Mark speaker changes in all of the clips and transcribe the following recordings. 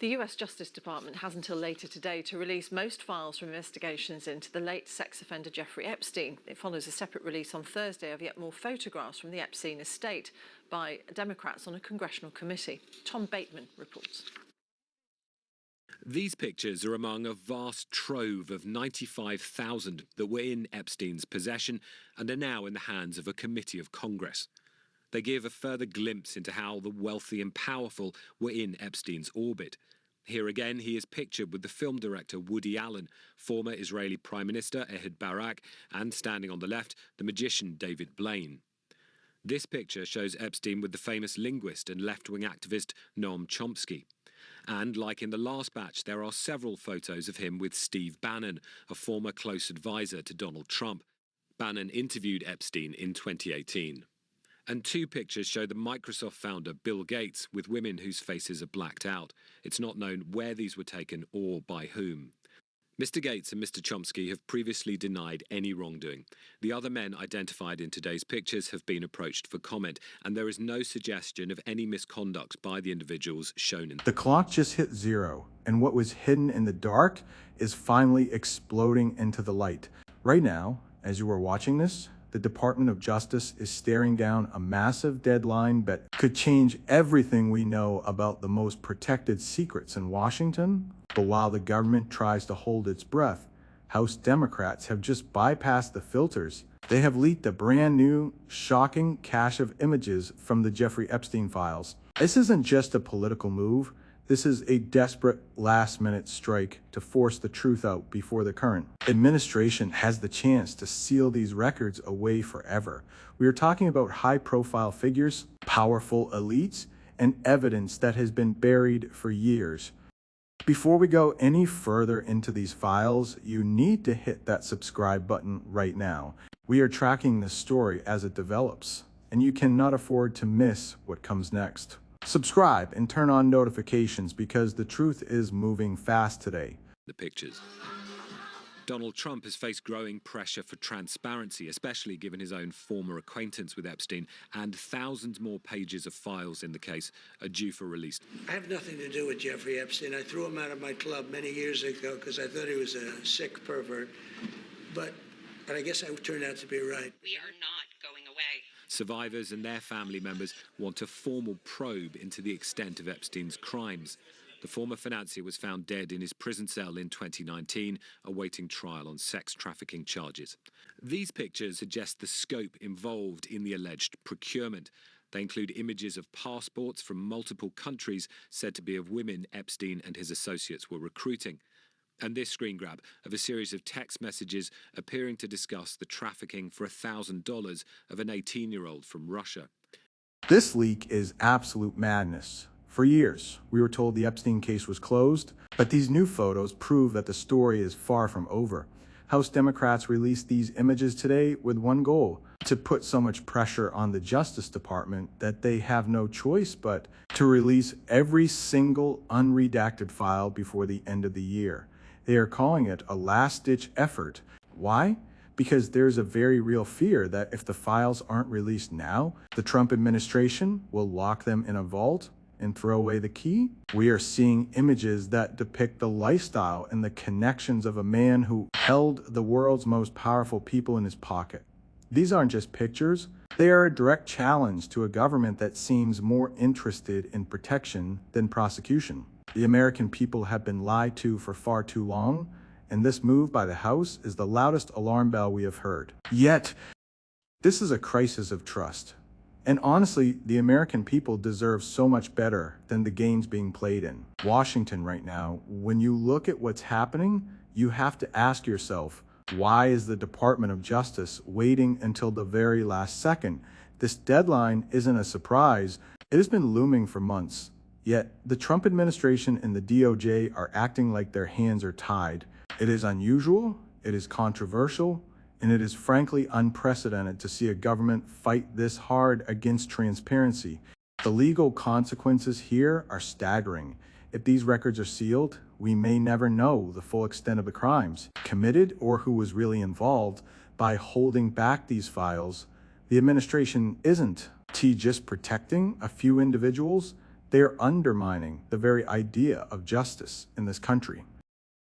Speaker 1: The US Justice Department has until later today to release most files from investigations into the late sex offender Jeffrey Epstein. It follows a separate release on Thursday of yet more photographs from the Epstein estate by Democrats on a congressional committee. Tom Bateman reports.
Speaker 2: These pictures are among a vast trove of 95,000 that were in Epstein's possession and are now in the hands of a committee of Congress. They give a further glimpse into how the wealthy and powerful were in Epstein's orbit. Here again, he is pictured with the film director Woody Allen, former Israeli Prime Minister Ehud Barak, and standing on the left, the magician David Blaine. This picture shows Epstein with the famous linguist and left-wing activist Noam Chomsky. And like in the last batch, there are several photos of him with Steve Bannon, a former close advisor to Donald Trump. Bannon interviewed Epstein in 2018. And two pictures show the Microsoft founder Bill Gates with women whose faces are blacked out. It's not known where these were taken or by whom. Mr. Gates and Mr. Chomsky have previously denied any wrongdoing. The other men identified in today's pictures have been approached for comment, and there is no suggestion of any misconduct by the individuals shown in.
Speaker 3: The clock just hit zero, and what was hidden in the dark is finally exploding into the light. Right now, as you are watching this, the Department of Justice is staring down a massive deadline that could change everything we know about the most protected secrets in Washington. But while the government tries to hold its breath, House Democrats have just bypassed the filters. They have leaked a brand new, shocking cache of images from the Jeffrey Epstein files. This isn't just a political move. This is a desperate last-minute strike to force the truth out before the current administration has the chance to seal these records away forever. We are talking about high-profile figures, powerful elites, and evidence that has been buried for years. Before we go any further into these files, you need to hit that subscribe button right now. We are tracking this story as it develops, and you cannot afford to miss what comes next. Subscribe and turn on notifications because the truth is moving fast today.
Speaker 2: The pictures. Donald Trump has faced growing pressure for transparency, especially given his own former acquaintance with Epstein, and thousands more pages of files in the case are due for release.
Speaker 4: I have nothing to do with Jeffrey Epstein. I threw him out of my club many years ago because I thought he was a sick pervert. But I guess I turned out to be right.
Speaker 5: We are not going away.
Speaker 2: Survivors and their family members want a formal probe into the extent of Epstein's crimes. The former financier was found dead in his prison cell in 2019, awaiting trial on sex trafficking charges. These pictures suggest the scope involved in the alleged procurement. They include images of passports from multiple countries said to be of women Epstein and his associates were recruiting. And this screen grab of a series of text messages appearing to discuss the trafficking for $1,000 of an 18-year-old from Russia.
Speaker 3: This leak is absolute madness. For years, we were told the Epstein case was closed, but these new photos prove that the story is far from over. House Democrats released these images today with one goal: to put so much pressure on the Justice Department that they have no choice but to release every single unredacted file before the end of the year. They are calling it a last-ditch effort. Why? Because there's a very real fear that if the files aren't released now, the Trump administration will lock them in a vault and throw away the key. We are seeing images that depict the lifestyle and the connections of a man who held the world's most powerful people in his pocket. These aren't just pictures. They are a direct challenge to a government that seems more interested in protection than prosecution. The American people have been lied to for far too long, and this move by the House is the loudest alarm bell we have heard. Yet, this is a crisis of trust. And honestly, the American people deserve so much better than the games being played in Washington right now. When you look at what's happening, you have to ask yourself, why is the Department of Justice waiting until the very last second? This deadline isn't a surprise. It has been looming for months. Yet, the Trump administration and the DOJ are acting like their hands are tied. It is unusual, it is controversial, and it is frankly unprecedented to see a government fight this hard against transparency. The legal consequences here are staggering. If these records are sealed, we may never know the full extent of the crimes committed or who was really involved. By holding back these files, the administration isn't just protecting a few individuals, They are undermining the very idea of justice in this country.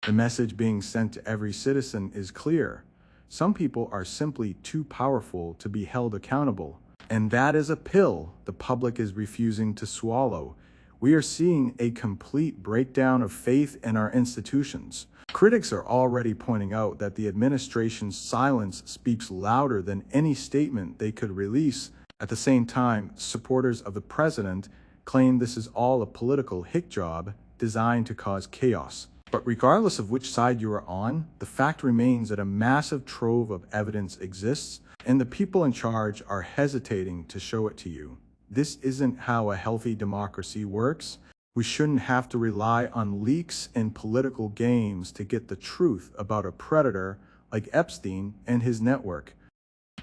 Speaker 3: The message being sent to every citizen is clear. Some people are simply too powerful to be held accountable, and that is a pill the public is refusing to swallow. We are seeing a complete breakdown of faith in our institutions. Critics are already pointing out that the administration's silence speaks louder than any statement they could release. At the same time, supporters of the president claim this is all a political hick job designed to cause chaos. But regardless of which side you are on, the fact remains that a massive trove of evidence exists, and the people in charge are hesitating to show it to you. This isn't how a healthy democracy works. We shouldn't have to rely on leaks and political games to get the truth about a predator like Epstein and his network.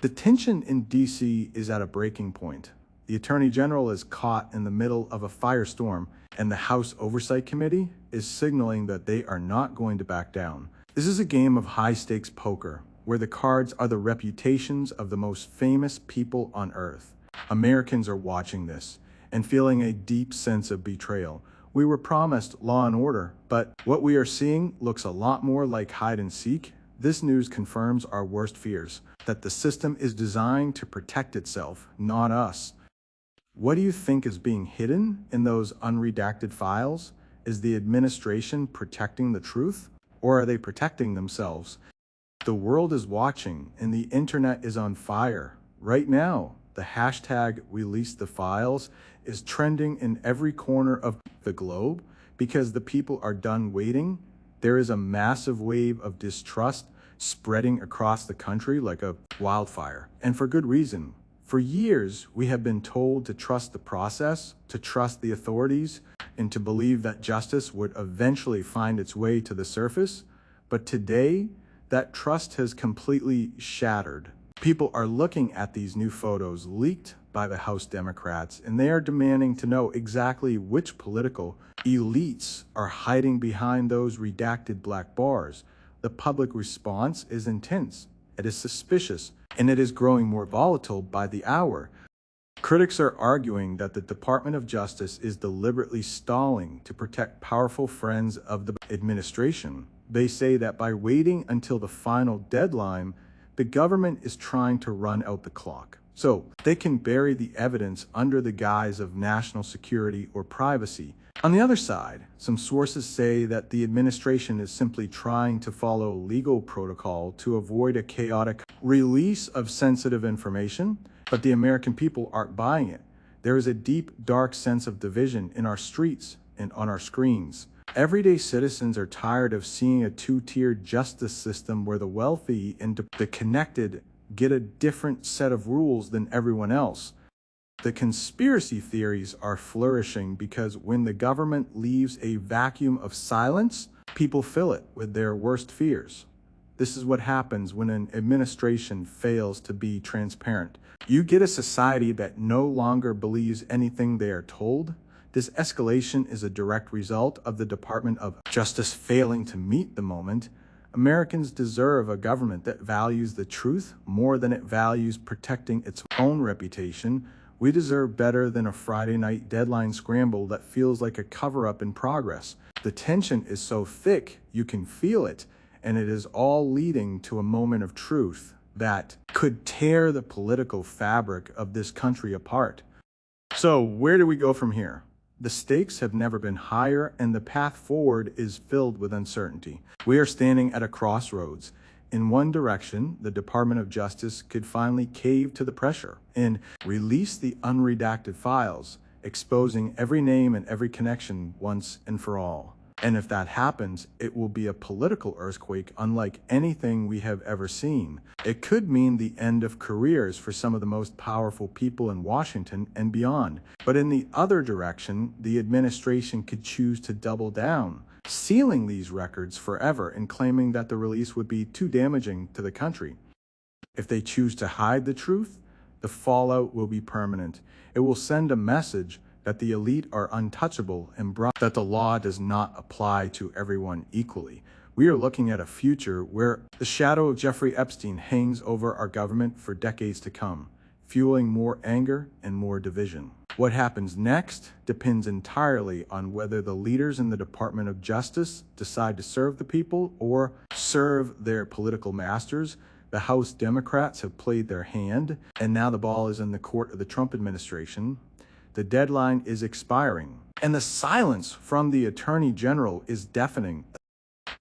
Speaker 3: The tension in D.C. is at a breaking point. The Attorney General is caught in the middle of a firestorm, and the House Oversight Committee is signaling that they are not going to back down. This is a game of high-stakes poker, where the cards are the reputations of the most famous people on Earth. Americans are watching this and feeling a deep sense of betrayal. We were promised law and order, but what we are seeing looks a lot more like hide and seek. This news confirms our worst fears, that the system is designed to protect itself, not us. What do you think is being hidden in those unredacted files? Is the administration protecting the truth, or are they protecting themselves? The world is watching, and the internet is on fire. Right now, the hashtag #ReleaseTheFiles is trending in every corner of the globe because the people are done waiting. There is a massive wave of distrust spreading across the country like a wildfire, and for good reason. For years, we have been told to trust the process, to trust the authorities, and to believe that justice would eventually find its way to the surface. But today, that trust has completely shattered. People are looking at these new photos leaked by the House Democrats, and they are demanding to know exactly which political elites are hiding behind those redacted black bars. The public response is intense, it is suspicious, and it is growing more volatile by the hour. Critics are arguing that the Department of Justice is deliberately stalling to protect powerful friends of the administration. They say that by waiting until the final deadline, the government is trying to run out the clock, so they can bury the evidence under the guise of national security or privacy. On the other side, some sources say that the administration is simply trying to follow legal protocol to avoid a chaotic release of sensitive information, but the American people aren't buying it. There is a deep, dark sense of division in our streets and on our screens. Everyday citizens are tired of seeing a two-tiered justice system where the wealthy and the connected get a different set of rules than everyone else. The conspiracy theories are flourishing because when the government leaves a vacuum of silence, people fill it with their worst fears. This is what happens when an administration fails to be transparent. You get a society that no longer believes anything they are told. This escalation is a direct result of the Department of Justice failing to meet the moment. Americans deserve a government that values the truth more than it values protecting its own reputation. We deserve better than a Friday night deadline scramble that feels like a cover-up in progress. The tension is so thick, you can feel it, and it is all leading to a moment of truth that could tear the political fabric of this country apart. So, where do we go from here? The stakes have never been higher, and the path forward is filled with uncertainty. We are standing at a crossroads. In one direction, the Department of Justice could finally cave to the pressure and release the unredacted files, exposing every name and every connection once and for all. And if that happens, it will be a political earthquake unlike anything we have ever seen. It could mean the end of careers for some of the most powerful people in Washington and beyond. But in the other direction, the administration could choose to double down, sealing these records forever and claiming that the release would be too damaging to the country. If they choose to hide the truth, the fallout will be permanent. It will send a message that the elite are untouchable and that the law does not apply to everyone equally. We are looking at a future where the shadow of Jeffrey Epstein hangs over our government for decades to come, fueling more anger and more division. What happens next depends entirely on whether the leaders in the Department of Justice decide to serve the people or serve their political masters. The House Democrats have played their hand, and now the ball is in the court of the Trump administration. The deadline is expiring, and the silence from the Attorney General is deafening.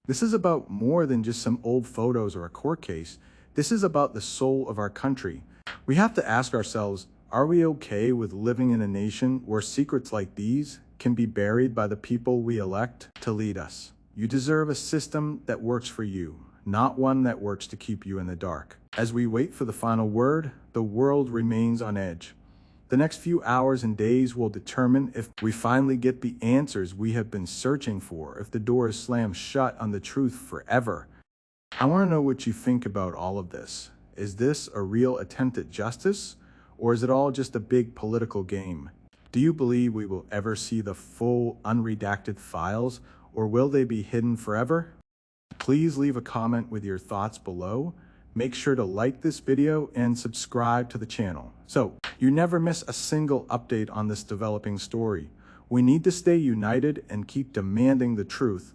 Speaker 3: This is about more than just some old photos or a court case. This is about the soul of our country. We have to ask ourselves, are we okay with living in a nation where secrets like these can be buried by the people we elect to lead us? You deserve a system that works for you, not one that works to keep you in the dark. As we wait for the final word, the world remains on edge. The next few hours and days will determine if we finally get the answers we have been searching for, if the door is slammed shut on the truth forever. I want to know what you think about all of this. Is this a real attempt at justice, or is it all just a big political game? Do you believe we will ever see the full unredacted files, or will they be hidden forever? Please leave a comment with your thoughts below. Make sure to like this video and subscribe to the channel so you never miss a single update on this developing story. We need to stay united and keep demanding the truth.